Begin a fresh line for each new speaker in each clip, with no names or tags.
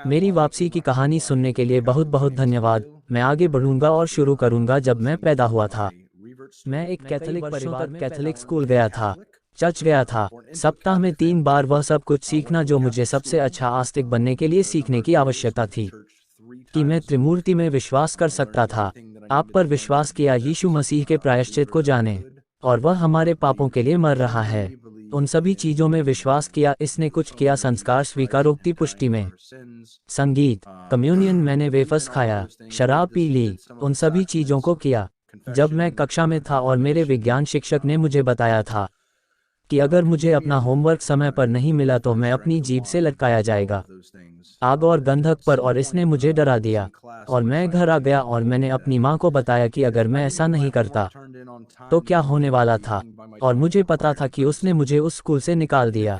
मेरी वापसी की कहानी सुनने के लिए बहुत बहुत धन्यवाद। मैं आगे बढ़ूंगा और शुरू करूंगा जब मैं पैदा हुआ था। मैं एक कैथोलिक परिवार में कैथोलिक स्कूल गया था, चर्च गया था। सप्ताह में 3 बार वह सब कुछ सीखना जो मुझे सबसे अच्छा आस्तिक बनने के लिए सीखने की आवश्यकता थी। कि मैं त्रिमूर्ति में विश्वास कर सकता था। आप पर विश्वास किया यीशु मसीह के प्रायश्चित को जाने, और वह हमारे पापों के लिए मर रहा है। उन सभी चीजों में विश्वास किया। इसने कुछ किया संस्कार स्वीकारोक्ति पुष्टि में, संगीत, कम्युनियन, मैंने वेफर्स खाया, शराब पी ली, उन सभी चीजों को किया। जब मैं कक्षा में था और मेरे विज्ञान शिक्षक ने मुझे बताया था कि अगर मुझे अपना होमवर्क समय पर नहीं मिला तो मैं अपनी जीभ से लटकाया जाएगा, आग और गंधक पर, और इसने मुझे डरा दिया। और मैं घर आ गया और मैंने अपनी माँ को बताया कि अगर मैं ऐसा नहीं करता तो क्या होने वाला था। और मुझे पता था कि उसने मुझे उस स्कूल से निकाल दिया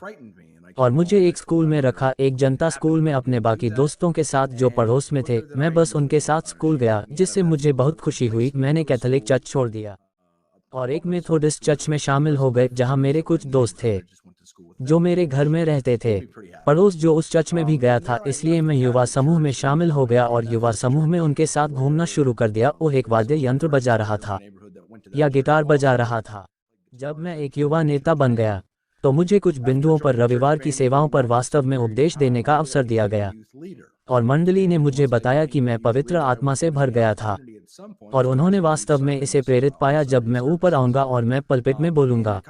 और मुझे एक स्कूल में रखा, एक जनता स्कूल में, अपने बाकी दोस्तों के साथ जो पड़ोस में थे। मैं बस उनके साथ स्कूल गया, जिससे मुझे बहुत खुशी हुई। मैंने कैथोलिक चर्च छोड़ दिया और एक मेथोडिस्ट चर्च में शामिल हो गए, जहां मेरे कुछ दोस्त थे जो मेरे घर में रहते थे। पड़ोस जो उस चर्च में भी गया था, इसलिए मैं युवा समूह में शामिल हो गया और युवा समूह में उनके साथ घूमना शुरू कर दिया। वो एक वाद्य यंत्र बजा रहा था या गिटार बजा रहा था। जब मैं एक युवा नेता बन गया तो मुझे कुछ बिंदुओं पर रविवार की सेवाओं पर वास्तव में उपदेश देने का अवसर दिया गया, और मंडली ने मुझे बताया कि मैं पवित्र आत्मा से भर गया था, और उन्होंने वास्तव में इसे प्रेरित पाया जब मैं ऊपर आऊंगा और मैं पल्पिट में बोलूंगा।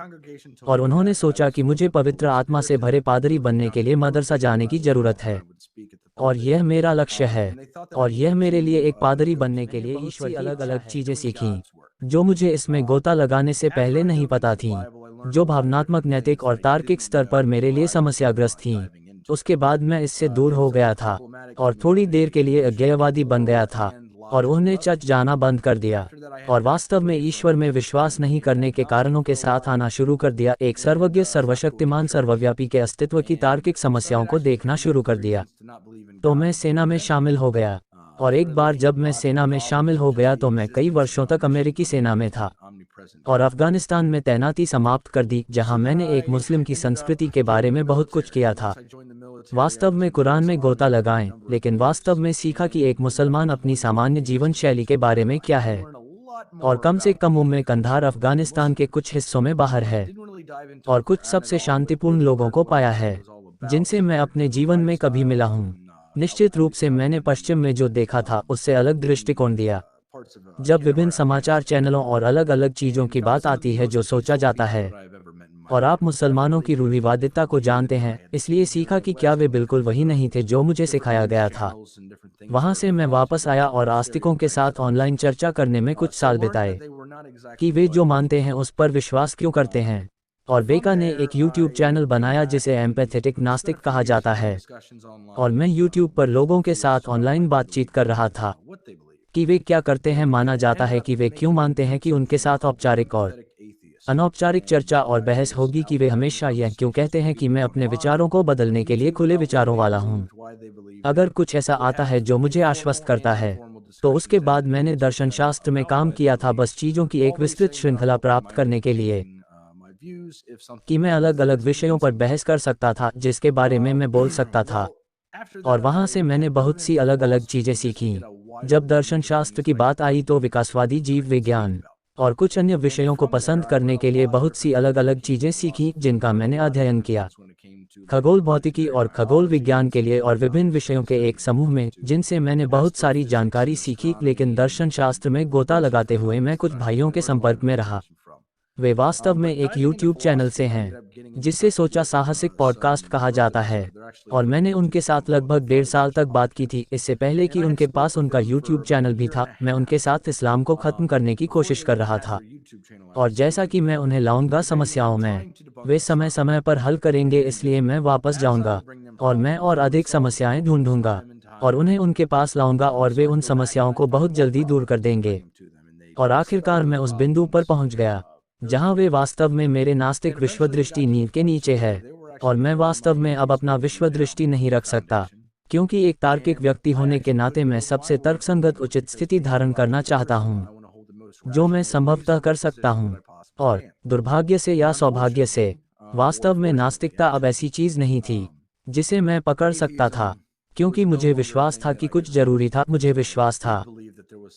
और उन्होंने सोचा कि मुझे पवित्र आत्मा से भरे पादरी बनने के लिए मदरसा जाने की जरूरत है, और यह मेरा लक्ष्य है। और यह मेरे लिए एक पादरी बनने के लिए ईश्वर की अलग अलग चीजें सीखीं जो मुझे इसमें गोता लगाने से पहले नहीं पता थीं, जो भावनात्मक, नैतिक और तार्किक स्तर पर मेरे लिए समस्याग्रस्त थीं। उसके बाद मैं इससे दूर हो गया था और थोड़ी देर के लिए अज्ञेयवादी बन गया था और उन्हें चर्च जाना बंद कर दिया, और वास्तव में ईश्वर में विश्वास नहीं करने के कारणों के साथ आना शुरू कर दिया। एक सर्वज्ञ, सर्वशक्तिमान, सर्वव्यापी के अस्तित्व की तार्किक समस्याओं को देखना शुरू कर दिया। तो मैं सेना में शामिल हो गया, और एक बार जब मैं सेना में शामिल हो गया तो मैं कई वर्षों तक अमेरिकी सेना में था और अफगानिस्तान में तैनाती समाप्त कर दी, जहां मैंने एक मुस्लिम की संस्कृति के बारे में बहुत कुछ किया था। वास्तव में कुरान में गोता लगाएं, लेकिन वास्तव में सीखा कि एक मुसलमान अपनी सामान्य जीवन शैली के बारे में क्या है, और कम से कम उम्र में कंधार अफगानिस्तान के कुछ हिस्सों में बाहर है, और कुछ सबसे शांतिपूर्ण लोगों को पाया है जिनसे मैं अपने जीवन में कभी मिला हूँ। निश्चित रूप से मैंने पश्चिम में जो देखा था उससे अलग दृष्टिकोण दिया। जब विभिन्न समाचार चैनलों और अलग अलग चीजों की बात आती है जो सोचा जाता है, और आप मुसलमानों की रूढ़िवादिता को जानते हैं, इसलिए सीखा कि क्या वे बिल्कुल वही नहीं थे जो मुझे सिखाया गया था। वहां से मैं वापस आया और आस्तिकों के साथ ऑनलाइन चर्चा करने में कुछ साल बिताए कि वे जो मानते हैं उस पर विश्वास क्यों करते हैं। और बेका ने एक YouTube चैनल बनाया जिसे एम्पैथेटिक नास्तिक कहा जाता है, और मैं YouTube पर लोगों के साथ ऑनलाइन बातचीत कर रहा था कि वे क्या करते हैं। माना जाता है कि वे क्यों मानते हैं कि उनके साथ औपचारिक और अनौपचारिक चर्चा और बहस होगी कि वे हमेशा यह क्यों कहते हैं कि मैं अपने विचारों को बदलने के लिए खुले विचारों वाला हूँ। अगर कुछ ऐसा आता है जो मुझे आश्वस्त करता है, तो उसके बाद मैंने दर्शनशास्त्र में काम किया था, बस चीज़ों की एक विस्तृत श्रृंखला प्राप्त करने के लिए कि मैं अलग अलग विषयों पर बहस कर सकता था जिसके बारे में मैं बोल सकता था। और वहाँ से मैंने बहुत सी अलग अलग चीज़ें सीखीं। जब दर्शनशास्त्र की बात आई तो विकासवादी जीव विज्ञान और कुछ अन्य विषयों को पसंद करने के लिए बहुत सी अलग अलग चीज़ें सीखीं जिनका मैंने अध्ययन किया। खगोल भौतिकी और खगोल विज्ञान के लिए और विभिन्न विषयों के एक समूह में जिनसे मैंने बहुत सारी जानकारी सीखी। लेकिन दर्शनशास्त्र में गोता लगाते हुए मैं कुछ भाइयों के संपर्क में रहा। वे वास्तव में एक YouTube चैनल से हैं जिसे सोचा साहसिक पॉडकास्ट कहा जाता है, और मैंने उनके साथ लगभग 1.5 साल तक बात की थी, इससे पहले कि उनके पास उनका YouTube चैनल भी था। मैं उनके साथ इस्लाम को ख़त्म करने की कोशिश कर रहा था, और जैसा कि मैं उन्हें लाऊंगा समस्याओं में, वे समय समय पर हल करेंगे, इसलिए मैं वापस जाऊंगा और मैं और अधिक समस्याएं ढूंढूंगा और उन्हें उनके पास लाऊंगा, और वे उन समस्याओं को बहुत जल्दी दूर कर देंगे। और आखिरकार मैं उस बिंदु पर पहुंच गया जहां वे वास्तव में मेरे नास्तिक विश्वदृष्टि नींव के नीचे है, और मैं वास्तव में अब अपना विश्वदृष्टि नहीं रख सकता। क्योंकि एक तार्किक व्यक्ति होने के नाते मैं सबसे तर्कसंगत उचित स्थिति धारण करना चाहता हूँ जो मैं संभवतः कर सकता हूँ। और दुर्भाग्य से या सौभाग्य से वास्तव में नास्तिकता अब ऐसी चीज नहीं थी जिसे मैं पकड़ सकता था, क्योंकि मुझे विश्वास था कि कुछ जरूरी था। मुझे विश्वास था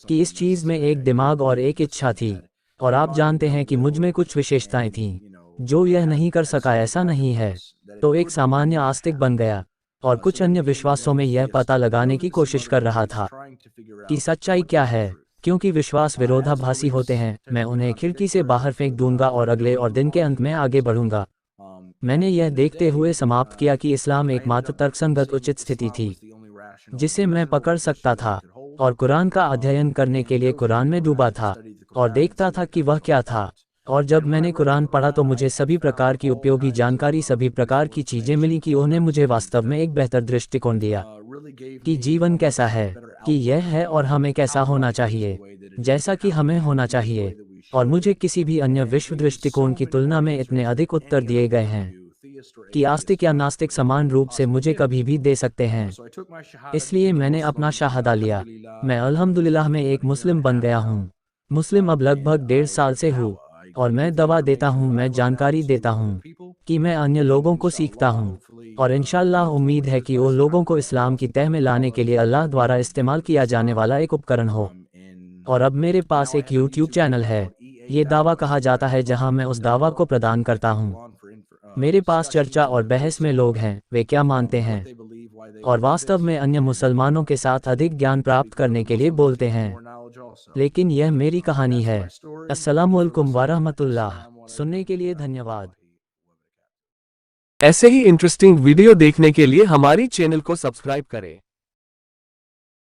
कि इस चीज में एक दिमाग और एक इच्छा थी, और आप जानते हैं कि मुझ में कुछ विशेषताएं थीं जो यह नहीं कर सका। ऐसा नहीं है तो एक सामान्य आस्तिक बन गया और कुछ अन्य विश्वासों में यह पता लगाने की कोशिश कर रहा था कि सच्चाई क्या है। क्योंकि विश्वास विरोधाभासी होते हैं, मैं उन्हें खिड़की से बाहर फेंक दूंगा और अगले और दिन के अंत में आगे बढ़ूंगा। मैंने यह देखते हुए समाप्त किया कि इस्लाम एकमात्र तर्कसंगत उचित स्थिति थी जिसे मैं पकड़ सकता था, और कुरान का अध्ययन करने के लिए कुरान में डूबा था और देखता था कि वह क्या था। और जब मैंने कुरान पढ़ा तो मुझे सभी प्रकार की उपयोगी जानकारी, सभी प्रकार की चीजें मिली कि उन्हें मुझे वास्तव में एक बेहतर दृष्टिकोण दिया कि जीवन कैसा है, कि यह है और हमें कैसा होना चाहिए, जैसा कि हमें होना चाहिए। और मुझे किसी भी अन्य विश्व दृष्टिकोण की तुलना में इतने अधिक उत्तर दिए गए हैं कि आस्तिक या नास्तिक समान रूप से मुझे कभी भी दे सकते हैं। इसलिए मैंने अपना शहादा लिया। मैं अल्हम्दुलिल्लाह में एक मुस्लिम बन गया हूँ। मुस्लिम अब लगभग 1.5 साल से हूँ, और मैं दवा देता हूँ, मैं जानकारी देता हूँ कि मैं अन्य लोगों को सीखता हूँ, और इंशाअल्लाह उम्मीद है कि उन लोगों को इस्लाम की तह में लाने के लिए अल्लाह द्वारा इस्तेमाल किया जाने वाला एक उपकरण हो। और अब मेरे पास एक YouTube चैनल है, ये दावा कहा जाता है, जहां मैं उस दावा को प्रदान करता हूं। मेरे पास चर्चा और बहस में लोग हैं, वे क्या मानते हैं और वास्तव में अन्य मुसलमानों के साथ अधिक ज्ञान प्राप्त करने के लिए बोलते हैं। लेकिन यह मेरी कहानी है। अस्सलामु अलैकुम वरहमतुल्लाह। सुनने के लिए धन्यवाद।
ऐसे ही इंटरेस्टिंग वीडियो देखने के लिए हमारी चैनल को सब्सक्राइब करें।